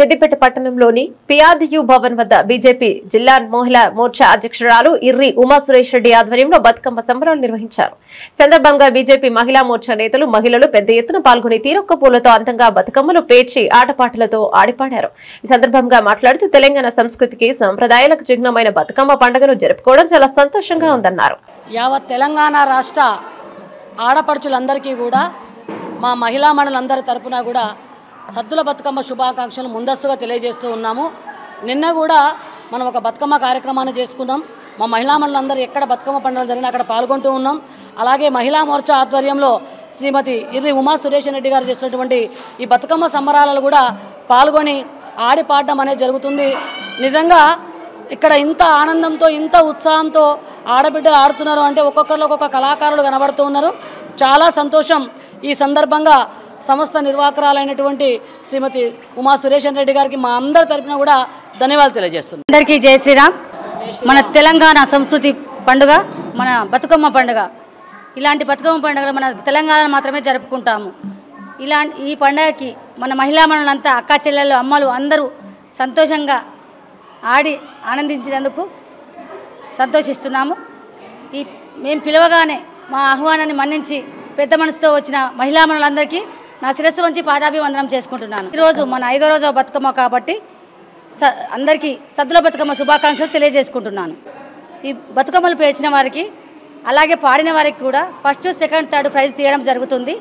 సిద్దిపేట పట్టణంలోని పిఆర్డీయూ భవన్ వద్ద బీజేపీ జిల్లా మహిళా మోర్చా అధ్యక్షురాలు ఇర్రి ఉమా సురేష్ రెడ్డి ఆధ్వర్యంలో బతుకమ్మ సంబరాలు నిర్వహించారు. సందర్భంగా బీజేపీ మహిళా మోర్చా నేతలు మహిళలు పెద్ద ఎత్తున పాల్గొని తీరొక్క పూలతో అందంగా బతుకమ్మలు పేర్చి ఆటపాటలతో ఆడిపాడారు. ఈ సందర్భంగా మాట్లాడుతూ తెలంగాణ సంస్కృతికి సంప్రదాయాలకు చిహ్నమైన బతుకమ్మ పండుగను జరుపుకోవడం చాలా సంతోషంగా ఉందన్నారు. యావత్ తెలంగాణ రాష్ట్ర ఆడపడుచులందరికీ కూడా మా మహిళా మండలందరి తరపున కూడా సద్దుల బతుకమ్మ శుభాకాంక్షలు ముందస్తుగా తెలియజేస్తూ ఉన్నాము. నిన్న కూడా మనం ఒక బతుకమ్మ కార్యక్రమాన్ని చేసుకున్నాం. మా మహిళా మండలందరూ ఎక్కడ బతుకమ్మ పండుగలు జరిగినా అక్కడ పాల్గొంటూ ఉన్నాం. అలాగే మహిళా మోర్చా ఆధ్వర్యంలో శ్రీమతి ఇర్రి ఉమా సురేష్ రెడ్డి గారు చేసినటువంటి ఈ బతుకమ్మ సంబరాలలో కూడా పాల్గొని ఆడి పాడడం అనేది జరుగుతుంది. నిజంగా ఇక్కడ ఇంత ఆనందంతో ఇంత ఉత్సాహంతో ఆడబిడ్డలు ఆడుతున్నారు అంటే ఒక్కొక్కరు ఒక్కొక్క కళాకారులు కనబడుతూ ఉన్నారు. చాలా సంతోషం. ఈ సందర్భంగా సంస్థ నిర్వాహకురాలైనటువంటి శ్రీమతి ఉమా సురేష్ రెడ్డి గారికి మా అందరి తరపున కూడా ధన్యవాదాలు తెలియజేస్తున్నాం. అందరికీ జై శ్రీరామ్. మన తెలంగాణ సంస్కృతి పండుగ మన బతుకమ్మ పండుగ. ఇలాంటి బతుకమ్మ పండుగలు మన తెలంగాణ మాత్రమే జరుపుకుంటాము. ఈ పండుగకి మన మహిళా మనులంతా అక్క చెల్లెళ్ళు అమ్మలు అందరూ సంతోషంగా ఆడి ఆనందించినందుకు సంతోషిస్తున్నాము. మేము పిలవగానే మా ఆహ్వానాన్ని మన్నించి పెద్ద మనసుతో వచ్చిన మహిళా మనులందరికీ నా శిరస్సు వంచి పాదాభివందనం చేసుకుంటున్నాను. ఈరోజు మన 5వ రోజు బతుకమ్మ కాబట్టి అందరికీ సద్దుల బతుకమ్మ శుభాకాంక్షలు తెలియజేసుకుంటున్నాను. ఈ బతుకమ్మలు పేర్చిన వారికి అలాగే పాడిన వారికి కూడా ఫస్ట్, సెకండ్, థర్డ్ ప్రైజ్ తీయడం జరుగుతుంది.